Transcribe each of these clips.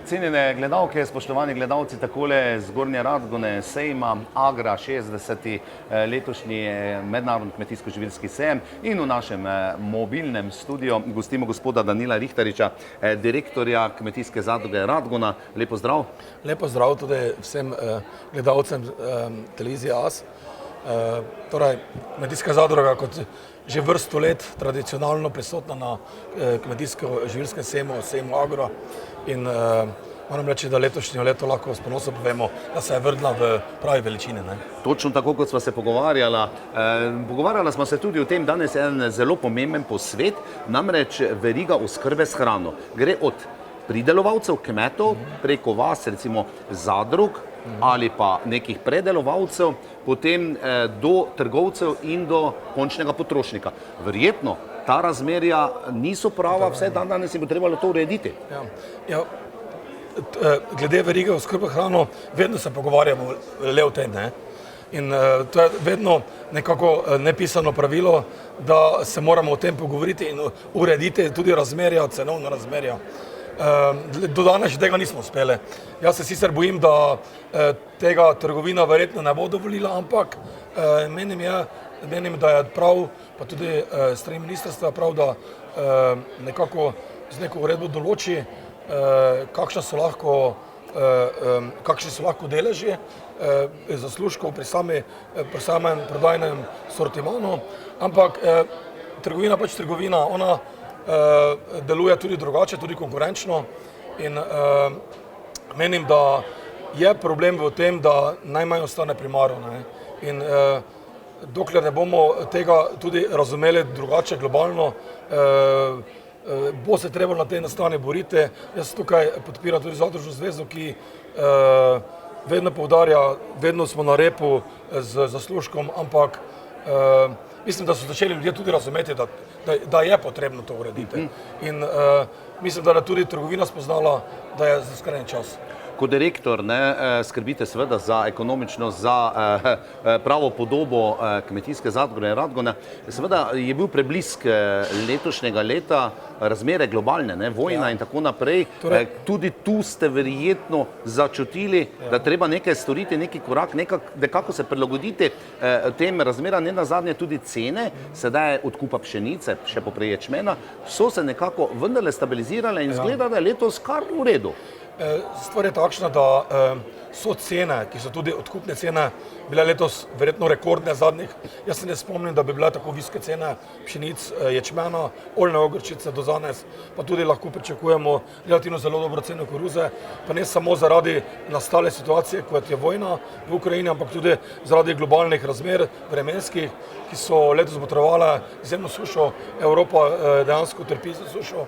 Cenjene gledalke, spoštovani gledalci, takole z Gornje Radgone sejma Agra 60. letošnji mednarodni kmetijsko-živilski sejem in v našem mobilnem studiu gostimo gospoda Danila Rihtariča, direktorja Kmetijske zadruge Radgona. Lep pozdrav. Lep pozdrav tudi vsem gledalcem televizije AS. Torej, Kmetijska zadruga kot že vrsto let tradicionalno prisotna na kmetijsko-živilskem sejmu Agro in moram reči, da letošnje leto lahko s ponosom povemo, da se je vrnila v pravi veličini. Točno tako, kot sva se pogovarjala. Pogovarjala smo se tudi o tem, danes je en zelo pomemben posvet, namreč veriga oskrbe s hrano. Gre od pridelovalcev, kmetov, preko vas, recimo zadrug, ali pa nekih predelovalcev, potem do trgovcev in do končnega potrošnika. Verjetno ta razmerja niso prava, vse danes je bo trebalo to urediti. Glede verige oskrbe hrano, vedno se pogovarjamo le o tem. In to je vedno nekako nepisano pravilo, da se moramo o tem pogovoriti in urediti tudi razmerja, cenovna razmerja. Do danes tega nismo uspeli. Jaz se sicer bojim, da tega trgovina verjetno ne bo dovolila, ampak menim, da je prav, pa tudi strani ministrstva prav, da nekako z neko uredbo določi, kakšni so lahko deleži zaslužkov pri samem prodajnem sortimanu, ampak trgovina pač trgovina, ona deluje tudi drugače, tudi konkurenčno in menim, da je problem v tem, da najmanj ostane primarno. In dokler ne bomo tega tudi razumeli drugače globalno, bo se treba na tej strani boriti. Jaz tukaj podpiram tudi Zadružno zvezo, ki vedno poudarja, vedno smo na repu z zaslužkom, ampak mislim, da so začeli ljudje tudi razumeti, da je potrebno to urediti. In mislim, da je tudi trgovina spoznala, da je skrajni čas. Kot direktor skrbite seveda za ekonomičnost, za pravo podobo Kmetijske zadruge Radgona. Seveda je bil preblisk letošnjega leta razmere globalne, vojna in tako naprej. Tudi tu ste verjetno začutili, da treba nekaj storiti, neki korak, nekako se prilagoditi tem razmeram, ne nazadnje tudi cene, sedaj odkupa pšenice, še poprej ječmena, so se nekako vendarle stabilizirale in izgleda, da je letos kar v redu. Stvar je takšna, da so cene, ki so tudi odkupne cene, bile letos verjetno rekordne zadnjih. Jaz se ne spomnim, da bi bile tako visoke cene pšenic, ječmena, oljne ogrčice do danes, pa tudi lahko pričakujemo relativno zelo dobro ceno koruze, pa ne samo zaradi nastale situacije, kot je vojna v Ukrajini, ampak tudi zaradi globalnih razmer vremenskih, ki so letos botrovale izjemno sušo. Evropa dejansko trpi za sušo.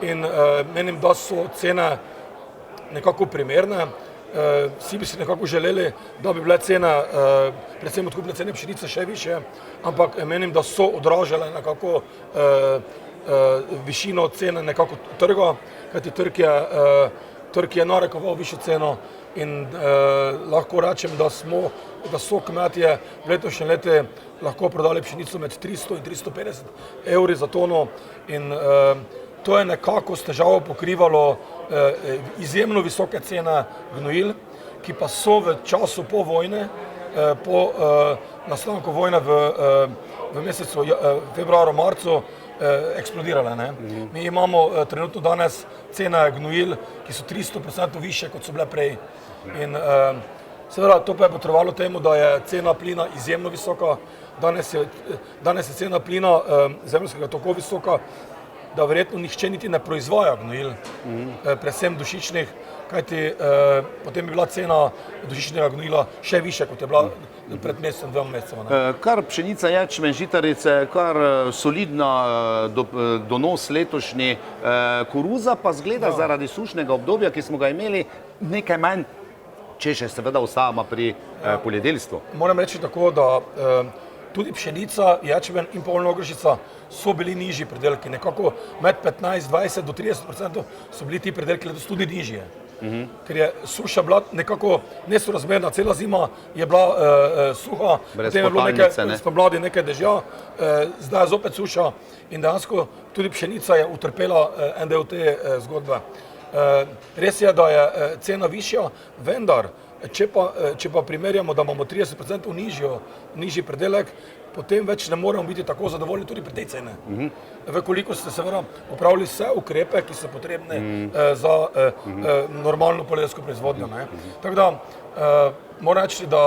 In menim, da so cene nekako primerne. Vsi bi si nekako želeli, da bi bile cene, predvsem odkupne cene pšenice še više, ampak menim, da so odražale nekako višino cene nekako trga, kajti trg je narekoval višjo ceno in lahko rečem, da so kmetje v letošnjem letu lahko prodali pšenico med 300 in 350 evri za tono in to je nekako s težavo pokrivalo izjemno visoke cene gnojil, ki pa so v času po vojne, po nastanku vojne v mesecu februarju, marcu eksplodirale. Mi imamo trenutno danes cene gnojil, ki so 300% više, kot so bile prej. In seveda to pa je potrebovalo temu, da je cena plina izjemno visoka. Danes je cena plina zemeljskega tako visoka, da verjetno nihče niti ne proizvaja gnojil, predvsem dušičnih, kajti potem bi bila cena dušičnega gnojila še više, kot je bila pred mesecem, 2 mesecema. Kar pšenica, ječmen, žitarice, kar solidna donos letošnji, koruza pa zgleda zaradi sušnega obdobja, ki smo ga imeli, nekaj manj, če še seveda ostajamo pri poljedelstvu. Moram reči tako, da tudi pšenica, ječmen in oljna ogršica so bili nižji pridelki. Nekako med 15, 20 do 30% so bili ti pridelki letos tudi nižje. Ker je suša bila nekako nesorazmerna, cela zima je bila suha, potem je bilo nekaj spomladi nekaj dežja, zdaj je zopet suša in dejansko tudi pšenica je utrpela en del te zgodbe. Res je, da je cena višja, vendar, če pa primerjamo, da imamo 30% nižji pridelek, potem več ne moramo biti tako zadovoljni tudi pri tej ceni. Vekoliko ste seveda upravili vse ukrepe, ki so potrebne za normalno poljedelsko proizvodnjo. Tako da moram reči, da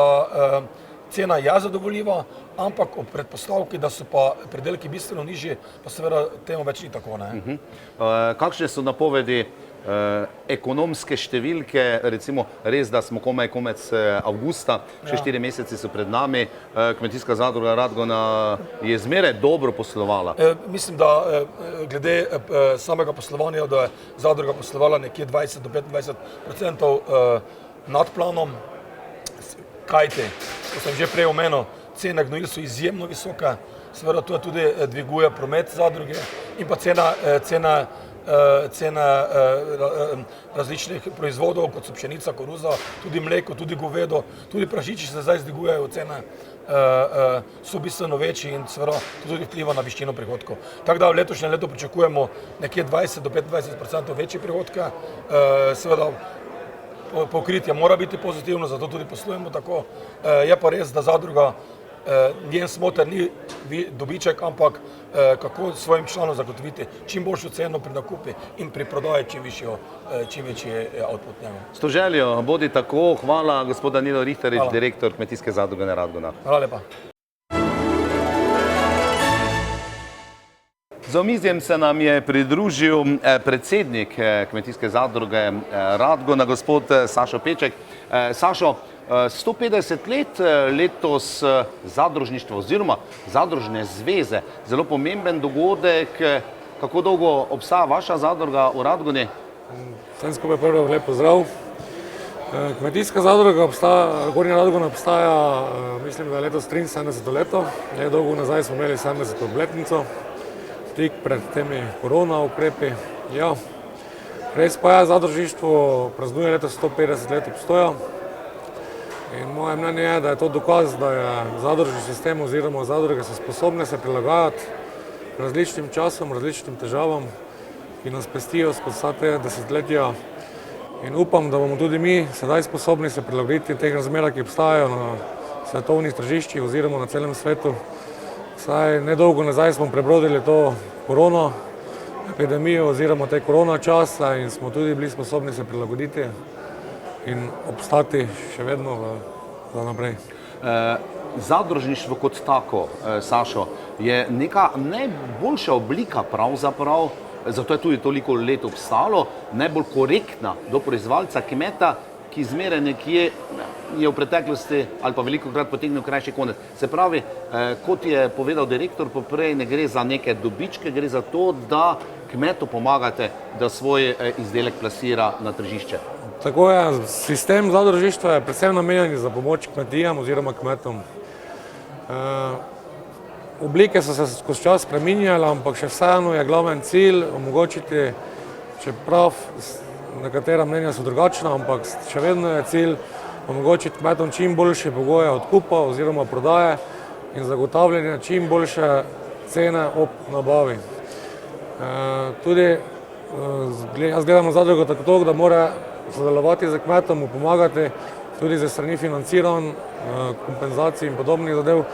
cena je zadovoljiva, ampak ob predpostavki, da so pa pridelki bistveno nižji, pa seveda temu več ni tako. Kakšne so napovedi ekonomske številke, recimo res, da smo komaj konec avgusta, še 4 meseci so pred nami, Kmetijska zadruga Radgona je zmeraj dobro poslovala. Mislim, da glede samega poslovanja, da je zadruga poslovala nekje 20 do 25% nad planom, kajti, ko sem že prej omenil, cene gnojil so izjemno visoke, seveda to tudi dviguje promet zadruge in pa cena različnih proizvodov, kot so pšenica, koruza, tudi mleko, tudi govedo, tudi prašiči se zdaj dvigujejo cene, so bistveno večji in seveda to tudi vpliva na višino prihodkov. Tako da v letošnjem letu pričakujemo nekje 20 do 25% večje prihodke, seveda pokritje mora biti pozitivno, zato tudi poslujemo tako. Je pa res, da zadruga, njen smoter ni dobiček, ampak kako svojim članom zagotoviti čim boljšo ceno pri nakupi in pri prodaji čim večji output. S to željo, bodi tako. Hvala, gospod Danilo Rihtarič, direktor Kmetijske zadruge Radgona. Hvala lepa. Za omizjem se nam je pridružil predsednik Kmetijske zadruge Radgona, gospod Sašo Peček. Sašo, 150 let letos zadružništvo oziroma zadružne zveze, zelo pomemben dogodek. Kako dolgo obstaja vaša zadruga v Radgoni? Vsem skupaj prvo lep pozdrav. Kmetijska zadruga Gornja Radgona obstaja, mislim, da je letos 73. leto. Nedolgo nazaj smo imeli 70. obletnico, tik pred temi korona ukrepi. Ja, res pa je, zadružništvo praznuje letos 150 let obstoja. In moje mnenje je, da je to dokaz, da je zadružni sistem oziroma zadruge so sposobne se prilagajati različnim časom, različnim težavam, ki nas pestijo skozi vsa te desetletja. In upam, da bomo tudi mi sedaj sposobni se prilagoditi teh razmerah, ki obstajajo na svetovnih tržiščih oziroma na celem svetu. Saj nedolgo nazaj smo prebrodili to korona epidemijo oziroma te korona časa in smo tudi bili sposobni se prilagoditi in obstati še vedno za naprej. Zadružništvo kot tako, Sašo, je neka najboljša oblika pravzaprav, zato je tudi toliko let obstalo, najbolj korektna do proizvajalca kmeta, ki zmeraj nekje je v preteklosti ali pa velikokrat potegnil krajši konec. Se pravi, kot je povedal direktor poprej, ne gre za neke dobičke, gre za to, da kmetu pomagate, da svoj izdelek plasira na tržišče. Tako je, sistem zadružništva je predvsem namenjen za pomoč kmetijam oziroma kmetom. Oblike so se skozi čas spreminjale, ampak še vseeno je glaven cilj omogočiti, čeprav nekatera mnenja so drugačna, ampak še vedno je cilj omogočiti kmetom čim boljše pogoje odkupa oziroma prodaje in zagotavljanje čim boljše cene ob nabavi. Tudi jaz gledam na zadrugo tako, da mora sodelovati z kmetom, mu pomagati tudi za strani financiranj, kompenzacij in podobnih zadev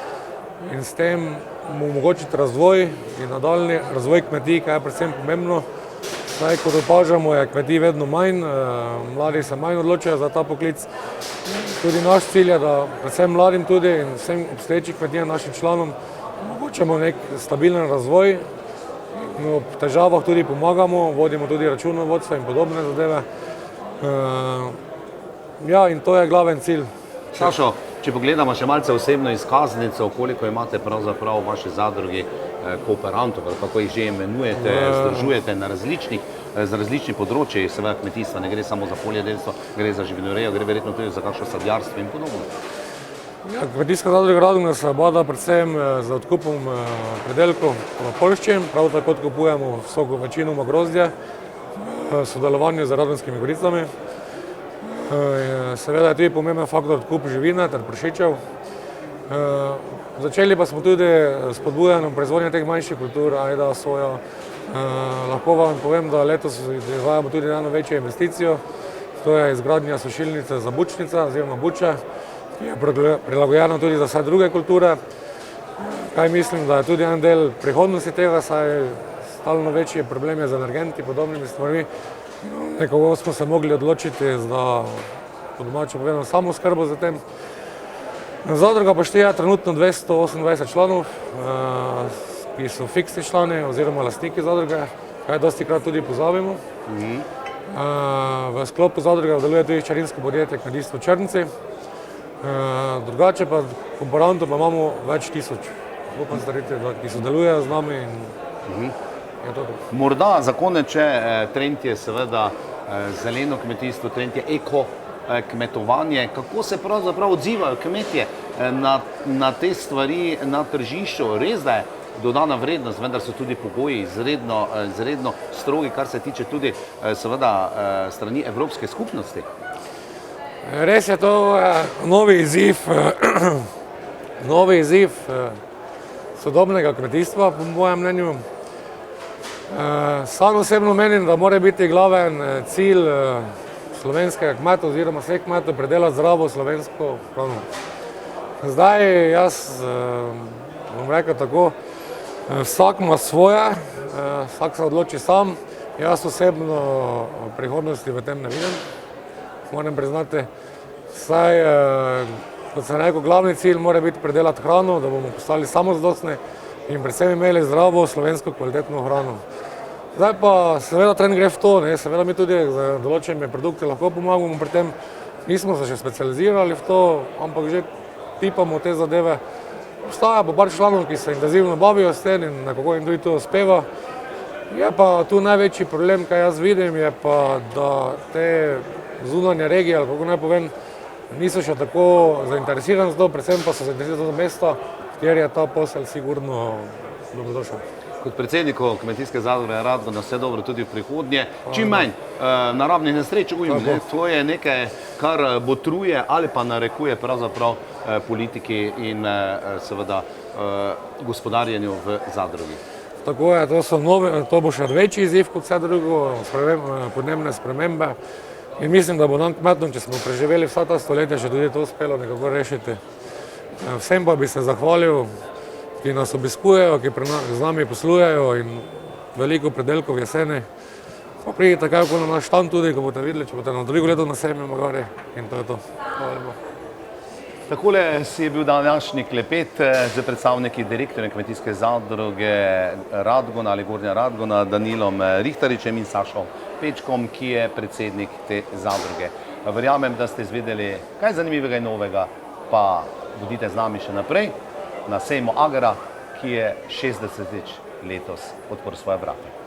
in s tem mu omogočiti razvoj in nadaljnji razvoj kmetij, kar je predvsem pomembno. Saj, kot opažamo, je kmetij vedno manj, mladi se manj odločajo za ta poklic. Tudi naš cilj je, da predvsem mladim tudi in vsem obstoječim kmetijam, našim članom, omogočamo nek stabilen razvoj. V težavah tudi pomagamo, vodimo tudi računovodstvo in podobne zadeve. Ja, in to je glaven cilj. Sašo, če pogledamo še malce osebno izkaznico, koliko imate pravzaprav v vaši zadrugi kooperantov, kako jih že imenujete, združujete na različnih področjih, seveda kmetijstva, ne gre samo za poljedelstvo, gre za živinorejo, gre verjetno tudi za kakšno sadjarstvo in podobno. Ja, Kmetijska zadruga Radgona se obada predvsem z odkupom pridelkov v Poljščini, prav tako odkupujemo večinoma grozdje v sodelovanju z Radgonskimi goricami. Seveda je tudi pomemben faktor odkup živine ter prašičev. Začeli pa smo tudi s spodbujanjem proizvodnje teh manjših kultur, ajda, soja, Lahko vam povem, da letos izvajamo tudi eno večjo investicijo, to je izgradnja sušilnice za bučnica oziroma buče, ki je prilagojena tudi za vse druge kulture. Kaj mislim, da je tudi en del prihodnosti tega, saj stalno večji problem je z energenti, podobnimi stvarmi. Nekako smo se mogli odločiti za, po domače povedano, samooskrbo za tem. Zadruga pa šteje trenutno 228 članov, ki so fiksni člani oziroma lastniki zadruge, kaj dosti krat tudi pozabimo. V sklopu zadruge deluje tudi hčerinsko podjetje Kmetijstvo Črnci. Drugače pa komponentov pa imamo več tisoč, upam stariti, ki sodelujejo z nami in je to. Morda za konec, trend je seveda zeleno kmetijstvo, trend je eko kmetovanje. Kako se pravzaprav odzivajo kmetje na te stvari na tržišču? Res, da je dodana vrednost, vendar so tudi pogoji izredno strogi, kar se tiče tudi seveda strani Evropske skupnosti. Res je to novi izziv sodobnega kmetijstva, po mojem mnenju. Sam osebno menim, da mora biti glaven cilj slovenskega kmeta oziroma vseh kmetov pridelati zdravo slovensko hrano. Zdaj jaz bom rekel tako, vsak ima svoje, vsak se odloči sam. Jaz osebno prihodnosti v tem ne vidim, moram priznati. Saj, kot sem rekel, glavni cilj mora biti pridelati hrano, da bomo postali samozadostni in predvsem imeli zdravo slovensko kvalitetno hrano. Zdaj pa seveda trend gre v to, seveda mi tudi z določenimi produkti lahko pomagamo pri tem. Nismo se še specializirali v to, ampak že tipamo te zadeve. Obstaja pa par članov, ki se intenzivno bavijo s tem in nekako jim tudi to uspeva. Je pa tu največji problem, kaj jaz vidim, je pa, da te zunanje regije, ali kako naj povem, niso še tako zainteresirani za to, predvsem pa so zainteresirani za mesta, kjer je ta posel sigurno dobrodošel. Kot predsedniku Kmetijske zadruge Radgona vse dobro tudi v prihodnje. Čim manj naravnih nesreč, to je nekaj, kar botruje ali pa narekuje pravzaprav politiki in seveda gospodarjenju v zadrugi. Tako je, to bo še večji izziv kot vse drugo, podnebne spremembe. In mislim, da bo nam kmetom, če smo preživeli vsa ta stoletja, še tudi to uspelo nekako rešiti. Vsem pa bi se zahvalil, ki nas obiskujejo, ki z nami poslujejo in veliko predelkov jeseni. Pa pridite kaj na naš štand tudi, ko boste videli, če boste na drugo leto na sejmu magari in to je to. Hvala lepa. Takole si je bil današnji klepet z predstavniki direktorja Kmetijske zadruge Radgona ali Gornja Radgona, Danilom Rihtaričem in Sašom Pečkom, ki je predsednik te zadruge. Verjamem, da ste izvedeli kaj zanimivega in novega, pa bodite z nami še naprej na sejmu Agara, ki je 60. letos odprl svoje vrata.